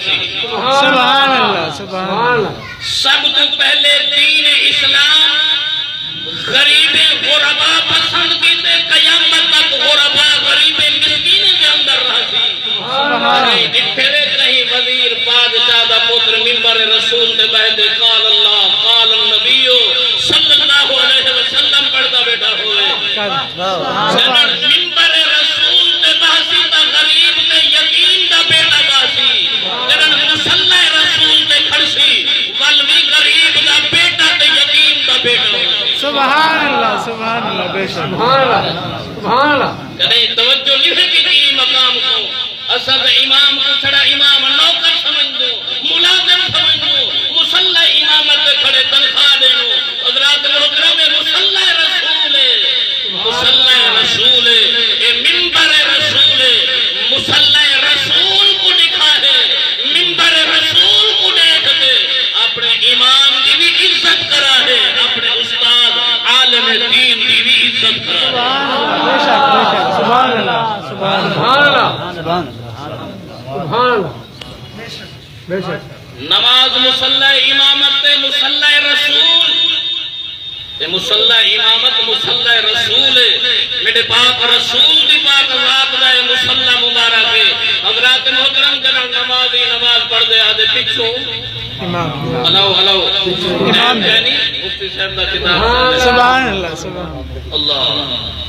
سبحان اللہ سبحان اللہ۔ سب تو پہلے دین اسلام غریب غربا پسند کیتے، قیامت تک غربا غریب مسکین کے اندر رہتی۔ جتھے کہیں وزیر بادشاہ دا پتر منبر رسول دے بیٹھے قال اللہ قال النبی صلی اللہ علیہ وسلم پڑھتا بیٹھا ہوئے، جنر منبر رسول دے باسی تا غریب دے یتیم دا بیٹا باسی، جنر مصلی رسول دے کھڑسی ولوی غریب دا بیٹا تے یتیم دا بیٹا۔ سبحان اللہ سبحان اللہ بے شک سبحان اللہ سبحان اللہ۔ کہیں توجہ لکھے کی مقام کو اسد امام کو چھڑا امام نوکر سمجھ دو، ملازم سمجھ دو، مصلی امامت کھڑے تنخواہ دے دو۔ حضرات محترم مصلی رسول ہے، مصلی رسول ہے، اے منبر رسول ہے، مصلی رسول کو دکھا ہے، منبر رسول کو دیکھتے اپنے امام کی بھی عزت کرا ہے، اپنے استاد عالم دین کی بھی عزت کرا ہے۔ بے شک بے شک سبحان اللہ سبحان اللہ سبحان اللہ بے شک۔ نماز مصلی امامت مصلی رسول، مصلی امامت مصلی رسول میرے پاک رسول دی پاک ذات دا مصلی مبارک ہے۔ حضرات محترم جناب نمازی نماز پڑھ دے آدھے پچھو امام ہلو ہلو امام یعنی مفتی صاحب دا کتاب سبحان اللہ سبحان اللہ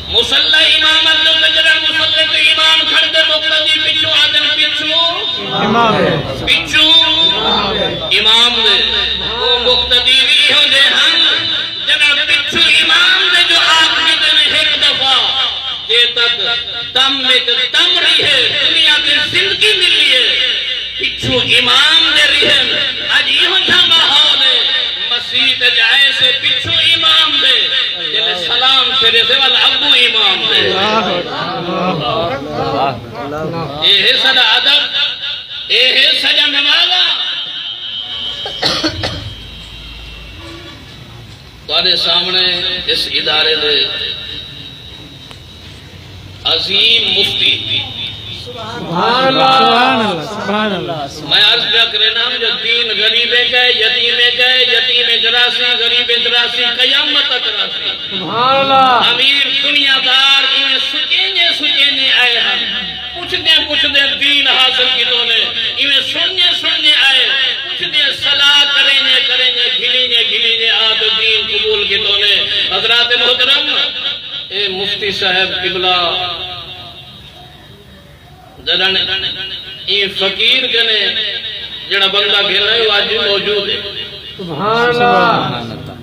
مصلی امامت جو جناب مصلی کے امام کھڑ دے مقتدی پچھو آدھے پچھو امام پچھو امام دے وہ مقتدی بھی ہوں دے ہم جناب پچھو امام دے جو آپ کی دنے ایک دفعہ یہ تک تم میں تم رہی ہے دنیا کی زندگی ملی ہے پچھو امام دے رہی ہے آج یہ جا ماحول ہے مسجد جائے سے پچھو امام دے جنہیں سلام تیرے سے والا ابو امام دے یہ ہے سدا ادب یہ ہے سجا نمازہ تارے سامنے اس ادارے دے عظیم مفتی سبحان اللہ سبحان اللہ۔ میں عرض کیا کرنا ہم جو دین غریبے گئے یتیمے گئے یتیم جراسی غریب جراسی قیامت جراسی سبحان اللہ۔ امیر دنیا دار انہیں سچینے آئے ہم پوچھ دیں دین حاصل کی دونے انہیں سننے آئے پوچھ دیں صلاح کریں گھلینے آت دین قبول کی دونے۔ حضرات محترم اے مفتی صاحب قبلہ جنن یہ فقیر کنے جڑا بندہ کہنا ہے وہ آج موجود ہے سبحان اللہ۔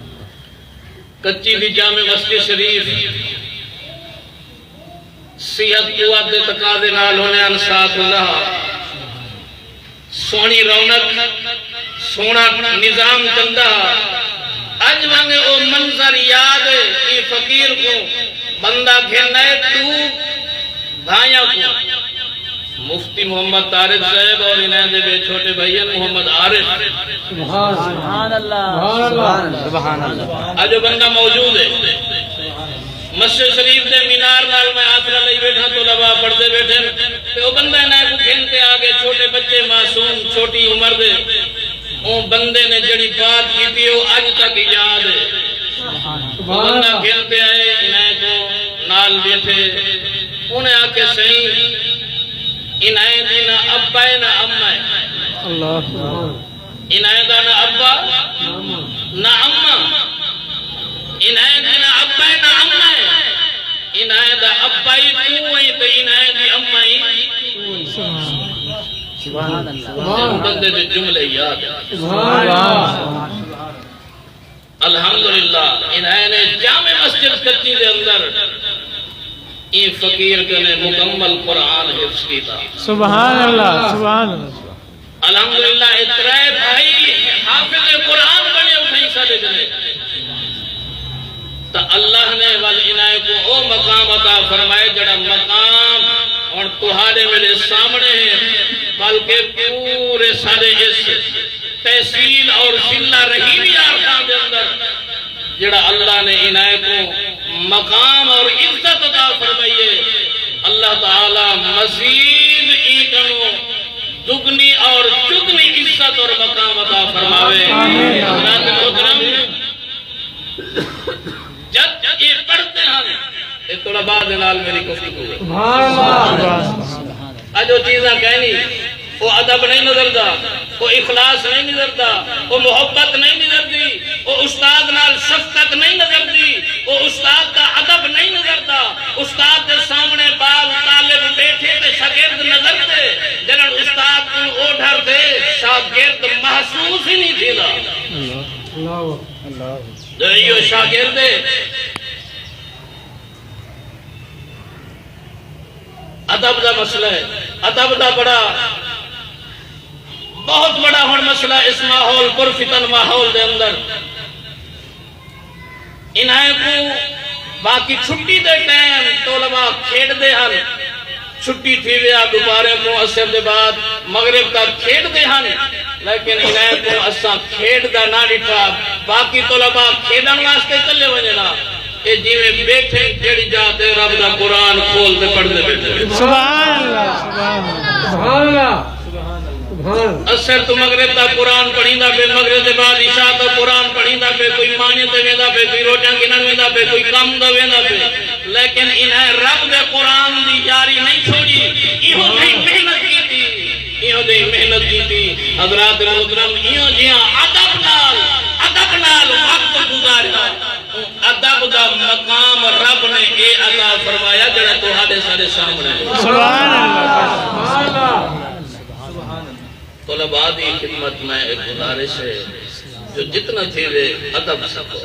کچی بھی جامع مسجد شریف صحت قوت دے تقاضے نال ہونے انسات اللہ سونی رونق سونا نظام چلدا اج وانگے او منظر یاد ہے یہ فقیر کو بندہ کہنا ہے تو بھائیاں کو مفتی محمد طارق صاحب اور انہیں دے بے چھوٹے بھائیان محمد عارف سبحان اللہ سبحان اللہ۔ آج بندہ موجود ہے مسجد شریف دے مینار نال میں آسرہ لئی بیٹھا تو لبا پڑھتے بیٹھے تو بندہ نائے کو کھینتے آگے چھوٹے بچے معصوم چھوٹی عمر دے وہ بندے نے جڑی بات کی تھی وہ آج تک یاد ہے۔ بندہ کھینتے آئے انہیں کو نال بیٹھے انہیں آکے صحیح انہیں دینا ابا ہے نا اممہ ہے اللہ انہیں دینا ابا نا اممہ انہیں دینا ابا ہے نا اممہ ہے انہیں دا ابا ہی تو ہے تو انہیں دی اممہ ہی سبحان اللہ بندے دے جملے یاد ہے سبحان اللہ۔ الحمدللہ انہیں نے جامع مسجد کچی دے اندر این فقیر کنے مکمل قرآن حفظ کی تھا سبحان اللہ سبحان اللہ۔ الحمدللہ اترائے بھائی حافظ قرآن بنے اٹھائیں سالے جنے تو اللہ نے والعنائے کو او مقام عطا فرمائے جڑا مقام اور تہارے میرے سامنے ہیں بلکہ پورے سارے اس تحصیل اور ضلع رحیمی ارکان کے اندر جڑا اللہ نے انہیں کو مقام اور عزت عطا فرمائیے اللہ تعالی مزید ایکنو دگنی اور اور مقام عطا فرماوے. حضرات محترم جب یہ پڑھتے ہیں یہ تھوڑا بعد نال میری گفتگو ہے. جو چیزاں کہنی وہ ادب نہیں نظردا، وہ اخلاص نہیں نظردا، وہ محبت نہیں نظردی، وہ استاد نال شفقت نہیں نظردی، وہ استاد کا ادب نہیں نظردا. استاد کے سامنے بال طالب بیٹھے تے شاگرد نظرتے جنہاں استاد کو اوڈھر دے شاگرد محسوس ہی نہیں تھیدا. یہ شاگرد ادب دا مسئلہ ہے. ادب دا بہت بڑا ہون مسئلہ اس ماحول پرفتن ماحول دے اندر انہیں کو باقی چھٹی دے ٹائم طلباء کھیڑ دے ہن. چھٹی تھی ویا دوبارے کو عصر دے بعد مغرب تک کھیڑ دے ہن، لیکن انہیں کو اساں کھیڑ دا نہ ڈٹھا. باقی طلباء کھیڑن واسطے چلے وجنا اے جیویں بیٹھے جڑی جاتے رب دا قرآن کھول دے پڑھ دے بیٹھے. سبحان اللہ سبحان اللہ. اثر تو مغرب دا قرآن پڑھیندا پہ، مغرب دے بعد عشاء دا قرآن پڑھیندا پہ، کوئی مانے تے ویندا پہ، کوئی روٹیاں گنن ویندا پہ، کوئی کام دا ویندا پہ، لیکن انہیں رب دے قرآن دی یاری نہیں چھوڑی. ایہو دی محنت کیتی، ایہو دی محنت کیتی. حضرات محترم ایہو جیاں ادب نال وقت گزاریا. ادب دا مقام رب نے اے عطا فرمایا جڑا تہاڈے سارے سامنے ہے. سبحان اللہ سبحان اللہ. طلباء دی خدمت میں ایک گزارش ہے جو جتنا تھی دے ادب سکھو،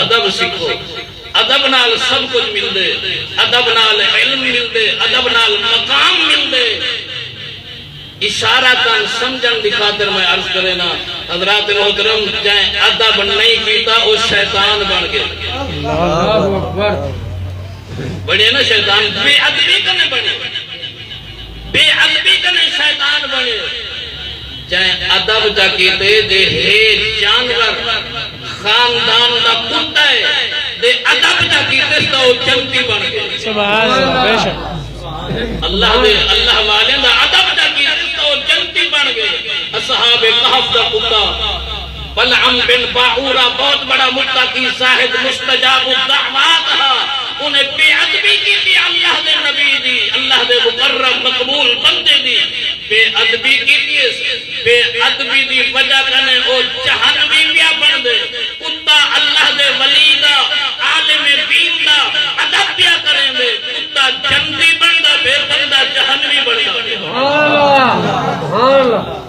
ادب سکھو. ادب نال سب کچھ مل دے، ادب نال علم مل دے، ادب نال مقام مل دے. اشارہ تن سمجھن دی خاطر میں عرض کرے نا حضرات محترم جائیں ادب نہیں کیتا وہ شیطان بن گئے. اللہ اکبر. بڑے نا شیطان بے ادبی کنے بنے، بے ادبی کنے شیطان بنے. جائیں ادب جا کیتے دے ہے جانور خاندان دا کتا ہے دے ادب جا کیتے تو جنتی بن گئے. سبحان اللہ بے شک. اللہ والے دا ادب جا کیتے تو جنتی بن گئے. اصحاب کہف دا کتا بلعم بن باعورہ بہت بڑا متقی صاحب مستجاب الدعوات تھا. انہیں بے ادبی کی تھی اللہ دے نبی دی، اللہ دے مقرب مقبول بندے دی. بے ادبی کی تھی، بے ادبی دی وجہ کنے او جہنمی پیا بن دے. کتا اللہ دے ولی دا عالم دین دا ادب پیا کریں دے. کتا جنتی بن دا بے بندہ جہنمی بن دا.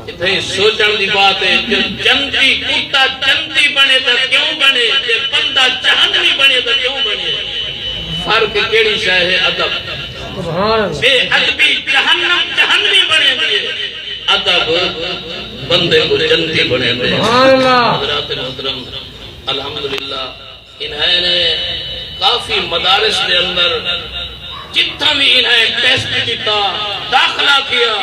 اتھے سوچن دی بات ہے جو جنتی کتا جنتی بنے تا کیوں بنے، جو بندہ جہنمی بنے تا کیوں بنے. فرق کیڑی شے ہے ادب. بے ادبی جہنمی بنے دیے، ادب بندے کو جنتی بنے دے. حضرات محترم الحمدللہ انہیں نے کافی مدارس دے اندر جتنا بھی انہیں ٹیسٹ دیتا داخلہ کیا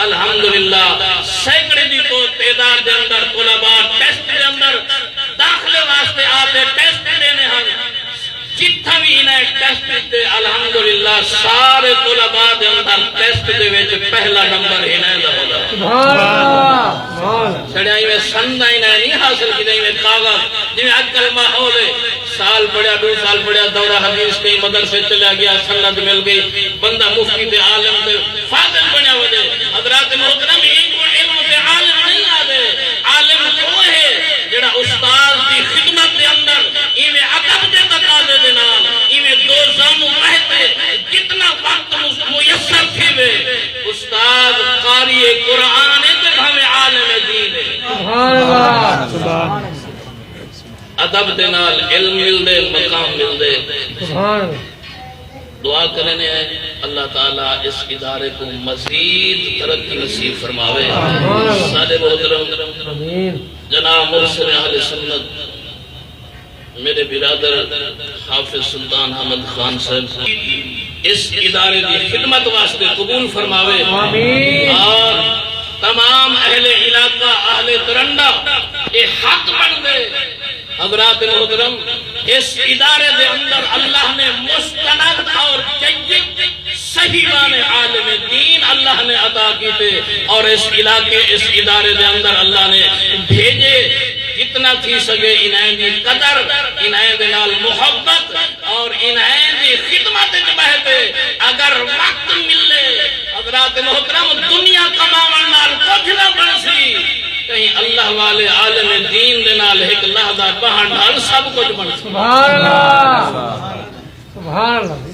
الحمدللہ سینکڑے دی تو تعداد دے اندر طلباء ٹیسٹ دے اندر داخلے واسطے آتے ٹیسٹ دینے ہن. جتنا بھی انہیں ٹیسٹ دیتے الحمدللہ سارے طلباء دے اندر ٹیسٹ دے ویچ پہلا نمبر انہیں دا ہوگا. سڑیائی میں سندہ انہیں نہیں حاصل کی نہیں میں کاغذ جنہیں آج کل ماحول ہے. سال پڑھیا 2 سال پڑھیا دورہ حدیث کئی مدرسے چلے گیا سند مل گئی بندہ مفتی دے عالم دے فاضل بنیا وجہ. حضرات محترم ایک کو علم دے عالم نہیں آدھے. عالم وہ ہے جڑا استاد دی خدمت دے اندر ایویں ادب دے تقاضے دے نال ایویں دو زانو رہتے جتنا وقت میسر تھی وے استاد قاری قرآن ہے تے بھاویں عالم دین ہے. ادب دے نال علم مل دے مقام مل دے. دعا کرنے ہیں اللہ تعالیٰ اس ادارے کو مزید ترقی نصیب فرماوے. سارے محترم جناب مرشد اہل سنت میرے برادر حافظ سلطان احمد خان صاحب اس ادارے کی خدمت واسطے قبول فرماوے اور تمام اہل علاقہ اہل ترنڈا یہ حق بن دے. حضرات محترم اس ادارے دے اندر اللہ نے مستند اور جید صحیح معنی عالم دین اللہ نے عطا کیتے اور اس علاقے اس ادارے دے اندر اللہ نے بھیجے جتنا تھی سکے انہیں دی قدر انہیں دے نال محبت اور انہیں دی خدمت بہتے اگر وقت ملے حضرات محترم دنیا کماون نال کچھ نہ بنسی کہیں اللہ والے عالم دین دے نال ایک لحظہ بہن نال سب کچھ بن سبحان اللہ سبحان اللہ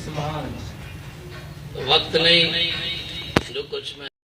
وقت نہیں جو کچھ میں